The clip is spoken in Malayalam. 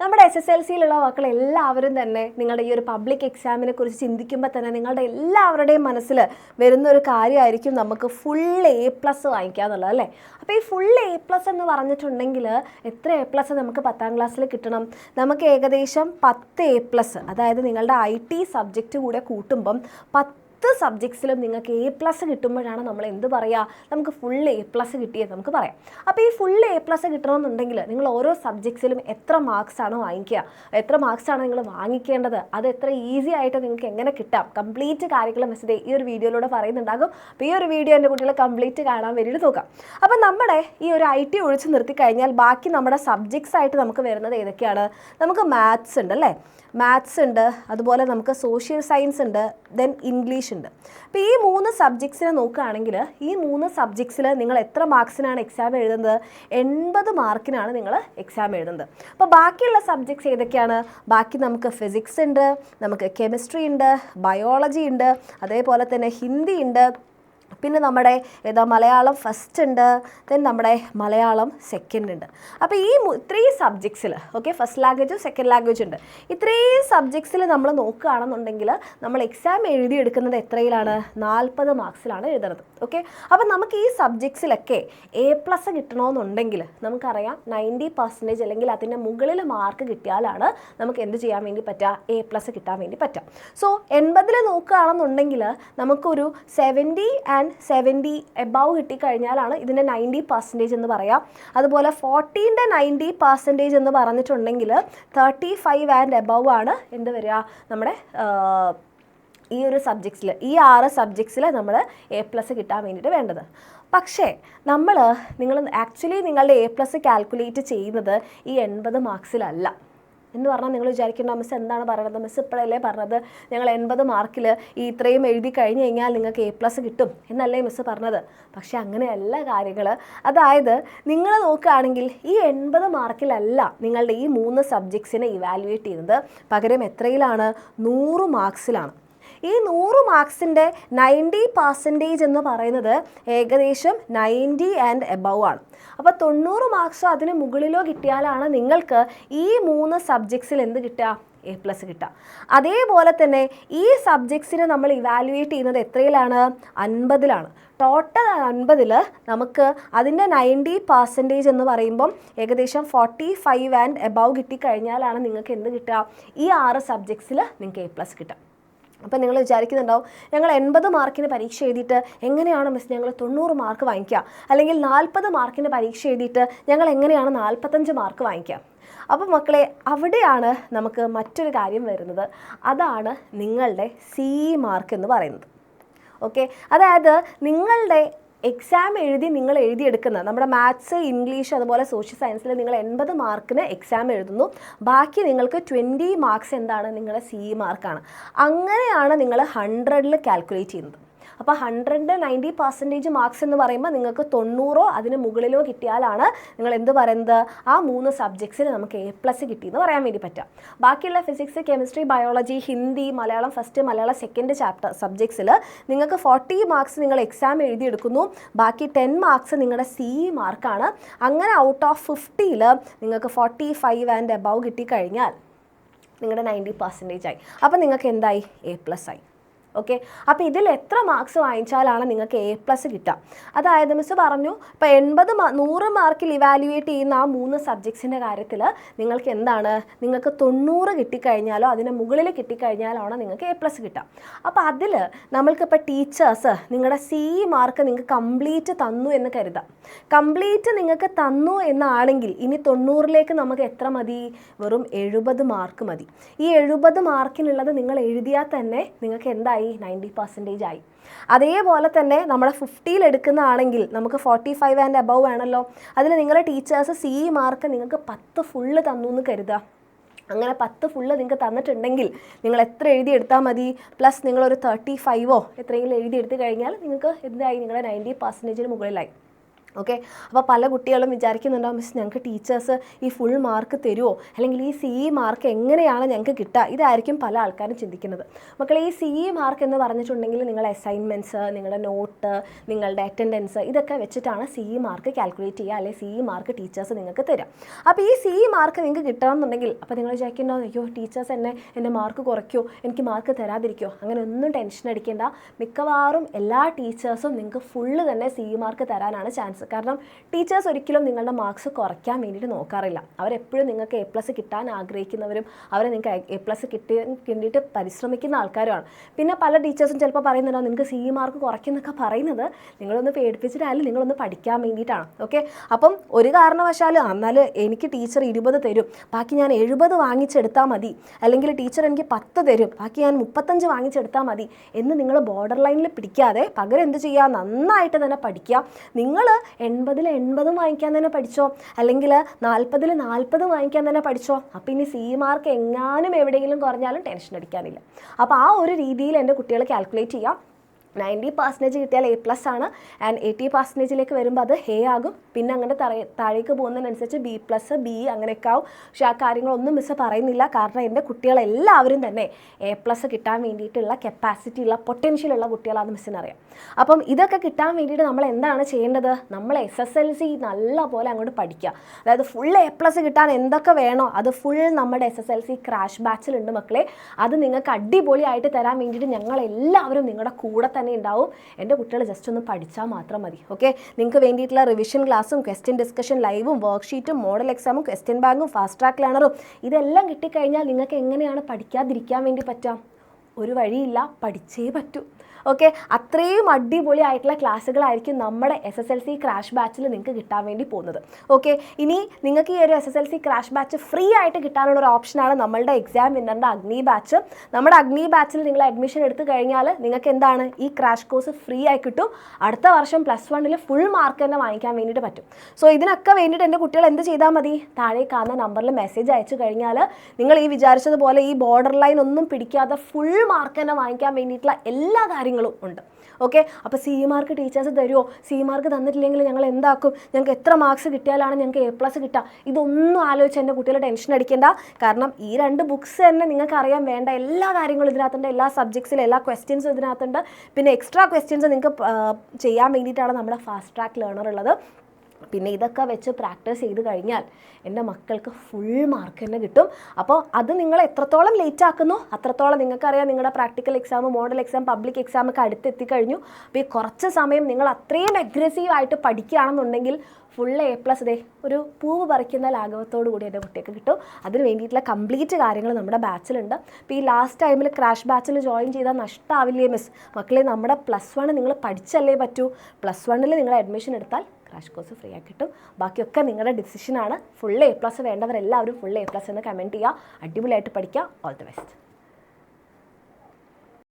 നമ്മുടെ SSLCയിലുള്ള മക്കൾ എല്ലാവരും തന്നെ നിങ്ങളുടെ ഈ ഒരു പബ്ലിക് എക്സാമിനെ കുറിച്ച് ചിന്തിക്കുമ്പോൾ തന്നെ നിങ്ങളുടെ എല്ലാവരുടെയും മനസ്സിൽ വരുന്നൊരു കാര്യമായിരിക്കും നമുക്ക് ഫുൾ A+ വാങ്ങിക്കുക എന്നുള്ളത് അല്ലേ. അപ്പോൾ ഈ ഫുൾ A+ എന്ന് പറഞ്ഞിട്ടുണ്ടെങ്കിൽ എത്ര A+ നമുക്ക് 10ാം ക്ലാസ്സിൽ കിട്ടണം? നമുക്ക് ഏകദേശം 10 A+, അതായത് നിങ്ങളുടെ IT സബ്ജക്റ്റ് കൂടെ കൂട്ടുമ്പം 10 സബ്ജക്ട്സിലും നിങ്ങൾക്ക് A+ കിട്ടുമ്പോഴാണ് നമ്മൾ എന്ത് പറയുക, നമുക്ക് ഫുൾ A+ കിട്ടിയത് നമുക്ക് പറയാം. അപ്പോൾ ഈ ഫുൾ A+ കിട്ടണമെന്നുണ്ടെങ്കിൽ നിങ്ങൾ ഓരോ സബ്ജക്ട്സിലും എത്ര മാർക്സാണ് വാങ്ങിക്കുക, എത്ര മാർക്സാണ് നിങ്ങൾ വാങ്ങിക്കേണ്ടത്, അത് എത്ര ഈസി ആയിട്ട് നിങ്ങൾക്ക് എങ്ങനെ കിട്ടാം, കംപ്ലീറ്റ് കാര്യങ്ങൾ മെസ്സേജ് ഈ ഒരു വീഡിയോയിലൂടെ പറയുന്നുണ്ടാകും. അപ്പോൾ ഈ ഒരു വീഡിയോ എൻ്റെ കുട്ടികളെ കംപ്ലീറ്റ് കാണാൻ വേണ്ടിയിട്ട് നോക്കാം. അപ്പോൾ നമ്മുടെ ഈ ഒരു IT ഒഴിച്ച് നിർത്തി കഴിഞ്ഞാൽ ബാക്കി നമ്മുടെ സബ്ജക്ട്സ് ആയിട്ട് നമുക്ക് വരുന്നത് ഏതൊക്കെയാണ്? നമുക്ക് മാത്സ് ഉണ്ട് അല്ലേ, മാത്സ് ഉണ്ട്, അതുപോലെ നമുക്ക് സോഷ്യൽ സയൻസ് ഉണ്ട്, ദെൻ ഇംഗ്ലീഷ് ഉണ്ട്. അപ്പോൾ ഈ 3 സബ്ജക്ട്സിനെ നോക്കുകയാണെങ്കിൽ ഈ 3 സബ്ജക്ട്സിൽ നിങ്ങൾ എത്ര മാർക്സിനാണ് എക്സാം എഴുതുന്നത്? 80 മാർക്കിനാണ് നിങ്ങൾ എക്സാം എഴുതുന്നത്. അപ്പോൾ ബാക്കിയുള്ള സബ്ജക്ട്സ് ഏതൊക്കെയാണ്? ബാക്കി നമുക്ക് ഫിസിക്സ് ഉണ്ട്, നമുക്ക് കെമിസ്ട്രി ഉണ്ട്, ബയോളജി ഉണ്ട്, അതേപോലെ തന്നെ ഹിന്ദി ഉണ്ട്, പിന്നെ നമ്മുടെ മലയാളം ഫസ്റ്റ് ഉണ്ട്, ദെൻ നമ്മുടെ മലയാളം സെക്കൻഡ് ഉണ്ട്. അപ്പോൾ ഈ 3 സബ്ജക്ട്സിൽ ഫസ്റ്റ് ലാംഗ്വേജും സെക്കൻഡ് ലാംഗ്വേജ് ഉണ്ട്. ഇത്രയും സബ്ജക്ട്സിൽ നമ്മൾ നോക്കുകയാണെന്നുണ്ടെങ്കിൽ നമ്മൾ എക്സാം എഴുതിയെടുക്കുന്നത് എത്രയിലാണ്? 40 മാർക്സിലാണ് എഴുതുന്നത്. അപ്പോൾ നമുക്ക് ഈ സബ്ജക്ട്സിലൊക്കെ A+ കിട്ടണമെന്നുണ്ടെങ്കിൽ നമുക്കറിയാം 90% അല്ലെങ്കിൽ അതിൻ്റെ മുകളിൽ മാർക്ക് കിട്ടിയാലാണ് നമുക്ക് എന്ത് ചെയ്യാൻ വേണ്ടി പറ്റുക? A+ കിട്ടാൻ വേണ്ടി പറ്റുക. സോ 80 നോക്കുകയാണെന്നുണ്ടെങ്കിൽ നമുക്കൊരു 70 എബവ് കിട്ടിക്കഴിഞ്ഞാലാണ് ഇതിൻ്റെ 90% എന്ന് പറയാം. അതുപോലെ 40ൻ്റെ 90% എന്ന് പറഞ്ഞിട്ടുണ്ടെങ്കിൽ 35 ആൻഡ് എബവ് ആണ് എന്ത് വരിക? നമ്മുടെ ഈ ഒരു സബ്ജക്ട്സിൽ, ഈ 6 സബ്ജക്ട്സിൽ നമ്മൾ A+ കിട്ടാൻ വേണ്ടിയിട്ട് വേണ്ടത്. പക്ഷേ നിങ്ങൾ ആക്ച്വലി നിങ്ങളുടെ A+ കാൽക്കുലേറ്റ് ചെയ്യുന്നത് ഈ 80 മാർക്സിലല്ല എന്ന് പറഞ്ഞാൽ നിങ്ങൾ വിചാരിക്കേണ്ട മിസ് എന്താണ് പറയുന്നത്, മിസ് ഇപ്പോഴല്ലേ പറഞ്ഞത് ഞങ്ങൾ 80 മാർക്കിൽ ഈ ഇത്രയും എഴുതി കഴിഞ്ഞ് കഴിഞ്ഞാൽ നിങ്ങൾക്ക് A+ കിട്ടും എന്നല്ലേ മിസ് പറഞ്ഞത്. പക്ഷേ അങ്ങനെയല്ല കാര്യങ്ങൾ. അതായത് നിങ്ങൾ നോക്കുകയാണെങ്കിൽ ഈ 80 മാർക്കിലല്ല നിങ്ങളുടെ ഈ 3 സബ്ജക്ട്സിനെ ഇവാലുവേറ്റ് ചെയ്യുന്നത്, പകരം എത്രയിലാണ്? 100 മാർക്സിലാണ്. ഈ 100 മാർക്സിൻ്റെ 90% എന്ന് പറയുന്നത് ഏകദേശം 90 ആൻഡ് എബവ് ആണ്. അപ്പോൾ 90 മാർക്സോ അതിന് മുകളിലോ കിട്ടിയാലാണ് നിങ്ങൾക്ക് ഈ 3 സബ്ജക്ട്സിൽ എന്ത് കിട്ടുക? A+ കിട്ടുക. അതേപോലെ തന്നെ ഈ സബ്ജക്ട്സിനെ നമ്മൾ ഇവാലുവേറ്റ് ചെയ്യുന്നത് എത്രയിലാണ്? 50ലാണ്. ടോട്ടൽ 50ൽ നമുക്ക് അതിൻ്റെ 90% എന്ന് പറയുമ്പം ഏകദേശം 45 ആൻഡ് എബവ് കിട്ടിക്കഴിഞ്ഞാലാണ് നിങ്ങൾക്ക് എന്ത് കിട്ടുക? ഈ 6 സബ്ജക്ട്സിൽ നിങ്ങൾക്ക് A+ കിട്ടുക. അപ്പോൾ നിങ്ങൾ വിചാരിക്കുന്നുണ്ടാവും ഞങ്ങൾ 80 മാർക്കിന് പരീക്ഷ എഴുതിയിട്ട് എങ്ങനെയാണ് മിസ് ഞങ്ങൾ 90 മാർക്ക് വാങ്ങിക്കുക, അല്ലെങ്കിൽ 40 മാർക്കിന് പരീക്ഷ എഴുതിയിട്ട് ഞങ്ങൾ എങ്ങനെയാണ് 45 മാർക്ക് വാങ്ങിക്കുക? അപ്പോൾ മക്കളെ, അവിടെയാണ് നമുക്ക് മറ്റൊരു കാര്യം വരുന്നത്. അതാണ് നിങ്ങളുടെ CE മാർക്ക് എന്ന് പറയുന്നത്. അതായത് നിങ്ങളുടെ എക്സാം നിങ്ങൾ എഴുതിയെടുക്കുന്ന നമ്മുടെ മാത്സ്, ഇംഗ്ലീഷ്, അതുപോലെ സോഷ്യൽ സയൻസിൽ നിങ്ങൾ 80 മാർക്കിന് എക്സാം എഴുതുന്നു. ബാക്കി നിങ്ങൾക്ക് 20 മാർക്സ് എന്താണ്? നിങ്ങളുടെ CE മാർക്കാണ്. അങ്ങനെയാണ് നിങ്ങൾ 100ൽ കാൽക്കുലേറ്റ് ചെയ്യുന്നത്. അപ്പോൾ 100ൻ്റെ 90% മാർക്സ് എന്ന് പറയുമ്പോൾ നിങ്ങൾക്ക് 90 അതിന് മുകളിലോ കിട്ടിയാലാണ് നിങ്ങൾ എന്ത് പറയുന്നത്? ആ 3 സബ്ജക്ട്സിൽ നമുക്ക് A+ കിട്ടിയെന്ന് പറയാൻ വേണ്ടി പറ്റാം. ബാക്കിയുള്ള physics, chemistry, biology, Hindi, Malayalam first, Malayalam second സബ്ജക്ട്സിൽ നിങ്ങൾക്ക് 40 മാർക്സ് നിങ്ങൾ എക്സാം എഴുതിയെടുക്കുന്നു. ബാക്കി 10 മാർക്സ് നിങ്ങളുടെ CE മാർക്കാണ്. അങ്ങനെ ഔട്ട് ഓഫ് 50ൽ നിങ്ങൾക്ക് 45 ആൻഡ് എബവ് കിട്ടിക്കഴിഞ്ഞാൽ നിങ്ങളുടെ 90% ആയി. അപ്പോൾ നിങ്ങൾക്ക് എന്തായി? A+ ആയി. അപ്പോൾ ഇതിൽ എത്ര മാർക്സ് വാങ്ങിച്ചാലാണ് നിങ്ങൾക്ക് A+ കിട്ടുക? അതായത് മിസ് പറഞ്ഞു ഇപ്പോൾ 100 മാർക്കിൽ ഇവാലുവേറ്റ് ചെയ്യുന്ന ആ 3 സബ്ജക്ട്സിൻ്റെ കാര്യത്തിൽ നിങ്ങൾക്ക് എന്താണ്? നിങ്ങൾക്ക് 90 കിട്ടിക്കഴിഞ്ഞാലോ അതിന് മുകളിൽ കിട്ടിക്കഴിഞ്ഞാലാണ് നിങ്ങൾക്ക് A+ കിട്ടുക. അപ്പോൾ അതിൽ നമ്മൾക്കിപ്പോൾ ടീച്ചേഴ്സ് നിങ്ങളുടെ CE മാർക്ക് നിങ്ങൾക്ക് കംപ്ലീറ്റ് തന്നു എന്ന് കരുതാം. കംപ്ലീറ്റ് നിങ്ങൾക്ക് തന്നു എന്നാണെങ്കിൽ ഇനി 90ലേക്ക് നമുക്ക് എത്ര മതി? വെറും 70 മാർക്ക് മതി. ഈ 70 മാർക്കിനുള്ളത് നിങ്ങൾ എഴുതിയാൽ തന്നെ നിങ്ങൾക്ക് എന്തായി? 90% ആയി. അതേപോലെ തന്നെ നമ്മുടെ 50ൽ എടുക്കുന്നതാണെങ്കിൽ നമുക്ക് 45 ആൻഡ് എബവ് വേണമല്ലോ. അതിൽ നിങ്ങളുടെ ടീച്ചേഴ്സ് CE മാർക്ക് നിങ്ങൾക്ക് 10 ഫുള്ള് തന്നു എന്ന് കരുതുക. അങ്ങനെ 10 ഫുള്ള് നിങ്ങൾക്ക് തന്നിട്ടുണ്ടെങ്കിൽ നിങ്ങൾ എത്ര എഴുതിയെടുത്താൽ മതി? പ്ലസ് നിങ്ങളൊരു 35ഓ എത്രയെങ്കിലും എഴുതിയെടുത്ത് കഴിഞ്ഞാൽ നിങ്ങൾക്ക് എന്തായി? നിങ്ങളുടെ 90%-ന് മുകളിലായി. ഓക്കെ. അപ്പോൾ പല കുട്ടികളും വിചാരിക്കുന്നുണ്ടാവും, മിസ് ഞങ്ങൾക്ക് ടീച്ചേഴ്സ് ഈ ഫുൾ മാർക്ക് തരുമോ, അല്ലെങ്കിൽ ഈ CE മാർക്ക് എങ്ങനെയാണ് ഞങ്ങൾക്ക് കിട്ടുക, ഇതായിരിക്കും പല ആൾക്കാരും ചിന്തിക്കുന്നത്. മക്കളെ, ഈ CE മാർക്ക് എന്ന് പറഞ്ഞിട്ടുണ്ടെങ്കിൽ നിങ്ങളുടെ അസൈൻമെൻറ്റ്സ്, നിങ്ങളുടെ നോട്ട്, നിങ്ങളുടെ അറ്റൻഡൻസ്, ഇതൊക്കെ വെച്ചിട്ടാണ് CE മാർക്ക് കാൽക്കുലേറ്റ് ചെയ്യുക, അല്ലെങ്കിൽ CE മാർക്ക് ടീച്ചേഴ്സ് നിങ്ങൾക്ക് തരാം. അപ്പോൾ ഈ CE മാർക്ക് നിങ്ങൾക്ക് കിട്ടണമെന്നുണ്ടെങ്കിൽ അപ്പോൾ നിങ്ങൾ വിചാരിക്കുന്നുണ്ടാവും, അയ്യോ ടീച്ചേഴ്സ് എൻ്റെ മാർക്ക് കുറയ്ക്കുമോ, എനിക്ക് മാർക്ക് തരാതിരിക്കുമോ, അങ്ങനെ ഒന്നും ടെൻഷൻ അടിക്കേണ്ട. മിക്കവാറും എല്ലാ ടീച്ചേഴ്സും നിങ്ങൾക്ക് ഫുള്ള് തന്നെ CE മാർക്ക് തരാനാണ് ചാൻസ്. കാരണം ടീച്ചേഴ്സ് ഒരിക്കലും നിങ്ങളുടെ മാർക്സ് കുറയ്ക്കാൻ വേണ്ടിയിട്ട് നോക്കാറില്ല. അവരെപ്പോഴും നിങ്ങൾക്ക് A+ കിട്ടാൻ ആഗ്രഹിക്കുന്നവരും അവരെ നിങ്ങൾക്ക് A+ കിട്ടിയിട്ട് പരിശ്രമിക്കുന്ന ആൾക്കാരുമാണ്. പിന്നെ പല ടീച്ചേഴ്സും ചിലപ്പോൾ പറയുന്നുണ്ടോ നിങ്ങൾക്ക് CE മാർക്ക് കുറയ്ക്കുന്നൊക്കെ പറയുന്നത് നിങ്ങളൊന്ന് പേടിപ്പിച്ചിട്ടായാലും നിങ്ങളൊന്ന് പഠിക്കാൻ വേണ്ടിയിട്ടാണ്. ഓക്കെ. അപ്പം ഒരു കാരണവശാലും എന്നാൽ എനിക്ക് ടീച്ചർ 20 തരും, ബാക്കി ഞാൻ 70 വാങ്ങിച്ചെടുത്താൽ മതി, അല്ലെങ്കിൽ ടീച്ചർ എനിക്ക് 10 തരും, ബാക്കി ഞാൻ 35 വാങ്ങിച്ചെടുത്താൽ മതി എന്ന് നിങ്ങൾ ബോർഡർ ലൈനിൽ പിടിക്കാതെ പകരം എന്ത് ചെയ്യുക, നന്നായിട്ട് തന്നെ പഠിക്കുക. നിങ്ങൾ 80-ൽ 80 വാങ്ങിക്കാൻ തന്നെ പഠിച്ചോ, അല്ലെങ്കിൽ 40-ൽ 40 വാങ്ങിക്കാൻ തന്നെ പഠിച്ചോ. അപ്പോൾ ഇനി CE മാർക്ക് എങ്ങാനും എവിടെയെങ്കിലും കുറഞ്ഞാലും ടെൻഷൻ അടിക്കാനില്ല. അപ്പോൾ ആ ഒരു രീതിയിൽ എൻ്റെ കുട്ടികൾ കാൽക്കുലേറ്റ് ചെയ്യാം. 90% കിട്ടിയാൽ A+ ആണ്, ആൻഡ് 80%ലേക്ക് വരുമ്പോൾ അത് A ആകും. പിന്നെ അങ്ങനെ താഴേക്ക് പോകുന്നതിനനുസരിച്ച് B+, B അങ്ങനെയൊക്കെ ആവും. പക്ഷേ ആ കാര്യങ്ങളൊന്നും മിസ്സ് പറയുന്നില്ല, കാരണം എൻ്റെ കുട്ടികളെല്ലാവരും തന്നെ A+ കിട്ടാൻ വേണ്ടിയിട്ടുള്ള കപ്പാസിറ്റി ഉള്ള പൊട്ടൻഷ്യലുള്ള കുട്ടികളാണെന്ന് മിസ്സിനറിയാം. അപ്പം ഇതൊക്കെ കിട്ടാൻ വേണ്ടിയിട്ട് നമ്മൾ എന്താണ് ചെയ്യേണ്ടത്, നമ്മൾ SSLC നല്ല പോലെ അങ്ങോട്ട് പഠിക്കുക. അതായത് ഫുൾ A+ കിട്ടാൻ എന്തൊക്കെ വേണോ അത് ഫുൾ നമ്മുടെ SSLC ക്രാഷ് ബാച്ചിലുണ്ട് മക്കളെ. അത് നിങ്ങൾക്ക് അടിപൊളിയായിട്ട് തരാൻ വേണ്ടിയിട്ട് ഞങ്ങളെല്ലാവരും നിങ്ങളുടെ കൂടെ തന്നെ ഉണ്ടാവും. എൻ്റെ കുട്ടികൾ ജസ്റ്റ് ഒന്ന് പഠിച്ചാൽ മാത്രം മതി. ഓക്കെ. നിങ്ങൾക്ക് വേണ്ടിയിട്ടുള്ള റിവിഷൻ ക്ലാസ്സും ക്വസ്റ്റ്യൻ ഡിസ്കഷൻ ലൈവും വർക്ക്ഷീറ്റും മോഡൽ എക്സാമും ക്വസ്റ്റ്യൻ ബാങ്കും ഫാസ്റ്റ് ട്രാക്ക് ലേണറും ഇതെല്ലാം കിട്ടിക്കഴിഞ്ഞാൽ നിങ്ങൾക്ക് എങ്ങനെയാണ് പഠിക്കാതിരിക്കാൻ വേണ്ടി പറ്റാം? ഒരു വഴിയില്ല, പഠിച്ചേ പറ്റൂ. ഓക്കെ. അത്രയും അടിപൊളിയായിട്ടുള്ള ക്ലാസ്സുകളായിരിക്കും നമ്മുടെ SSLC ക്രാഷ് ബാച്ചിൽ നിങ്ങൾക്ക് കിട്ടാൻ വേണ്ടി പോകുന്നത്. ഓക്കെ. ഇനി നിങ്ങൾക്ക് ഈ ഒരു SSLC ക്രാഷ് ബാച്ച് ഫ്രീ ആയിട്ട് കിട്ടാനുള്ള ഒരു ഓപ്ഷനാണ് നമ്മളുടെ എക്സാം വിന്നറിൻ്റെ അഗ്നി ബാച്ച്. നമ്മുടെ അഗ്നി ബാച്ചിൽ നിങ്ങൾ അഡ്മിഷൻ എടുത്തു കഴിഞ്ഞാൽ നിങ്ങൾക്ക് എന്താണ് ഈ ക്രാഷ് കോഴ്സ് ഫ്രീ ആയി കിട്ടും. അടുത്ത വർഷം +1-ൽ ഫുൾ മാർക്ക് തന്നെ വാങ്ങിക്കാൻ വേണ്ടിയിട്ട് പറ്റും. സോ ഇതിനൊക്കെ വേണ്ടിയിട്ട് എൻ്റെ കുട്ടികൾ എന്ത് ചെയ്താൽ മതി, താഴെ കാണുന്ന നമ്പറിൽ മെസ്സേജ് അയച്ചു കഴിഞ്ഞാൽ നിങ്ങൾ ഈ വിചാരിച്ചതുപോലെ ഈ ബോർഡർ ലൈൻ ഒന്നും പിടിക്കാതെ ഫുൾ മാർക്ക് തന്നെ വാങ്ങിക്കാൻ വേണ്ടിയിട്ടുള്ള എല്ലാ കാര്യങ്ങളും ഉണ്ട്. ഓക്കെ. അപ്പോൾ CE മാർക്ക് ടീച്ചേഴ്സ് തരുമോ, CE മാർക്ക് തന്നിട്ടില്ലെങ്കിൽ ഞങ്ങൾ എന്താക്കും, ഞങ്ങൾക്ക് എത്ര മാർക്സ് കിട്ടിയാലാണ് ഞങ്ങൾക്ക് A+ കിട്ടുക, ഇതൊന്നും ആലോചിച്ച് എൻ്റെ കുട്ടികൾ ടെൻഷൻ അടിക്കേണ്ട. കാരണം ഈ 2 ബുക്സ് തന്നെ നിങ്ങൾക്ക് അറിയാൻ വേണ്ട എല്ലാ കാര്യങ്ങളും ഇതിനകത്തുണ്ട്, എല്ലാ സബ്ജക്ട്സിലും എല്ലാ ക്വസ്റ്റ്യൻസും ഇതിനകത്തുണ്ട്. പിന്നെ എക്സ്ട്രാ ക്വസ്റ്റ്യൻസ് നിങ്ങൾക്ക് ചെയ്യാൻ വേണ്ടിയിട്ടാണ് നമ്മുടെ ഫാസ്റ്റ് ട്രാക്ക് ലേണർ ഉള്ളത്. പിന്നെ ഇതൊക്കെ വെച്ച് പ്രാക്ടീസ് ചെയ്ത് കഴിഞ്ഞാൽ എൻ്റെ മക്കൾക്ക് ഫുൾ മാർക്ക് തന്നെ കിട്ടും. അപ്പോൾ അത് നിങ്ങൾ എത്രത്തോളം ലേറ്റ് ആക്കുന്നോ അത്രത്തോളം നിങ്ങൾക്കറിയാം നിങ്ങളുടെ practical exam, model exam, public exam ഒക്കെ അടുത്തെത്തിക്കഴിഞ്ഞു. അപ്പോൾ ഈ കുറച്ച് സമയം നിങ്ങൾ അത്രയും അഗ്രസീവായിട്ട് പഠിക്കുകയാണെന്നുണ്ടെങ്കിൽ ഫുൾ A+ ഒരു പൂവ് പറിക്കുന്ന ലാഘവത്തോടു കൂടി എൻ്റെ കുട്ടിയൊക്കെ കിട്ടും. അതിന് വേണ്ടിയിട്ടുള്ള കംപ്ലീറ്റ് കാര്യങ്ങൾ നമ്മുടെ ബാച്ചിലുണ്ട്. അപ്പോൾ ഈ ലാസ്റ്റ് ടൈമിൽ ക്രാഷ് ബാച്ചിൽ ജോയിൻ ചെയ്താൽ നഷ്ടമാവില്ലേ മിസ്? മക്കളെ, നമ്മുടെ +1 നിങ്ങൾ പഠിച്ചല്ലേ പറ്റൂ. +1-ൽ നിങ്ങൾ അഡ്മിഷൻ എടുത്താൽ ക്രാഷ് കോഴ്സ് ഫ്രീ ആയി കിട്ടും. ബാക്കിയൊക്കെ നിങ്ങളുടെ ഡിസിഷനാണ്. ഫുൾ A+ വേണ്ടവരെല്ലാവരും ഫുൾ A+ എന്ന് കമൻറ്റ് ചെയ്യുക. അടിപൊളിയായിട്ട് പഠിക്കുക. All the best.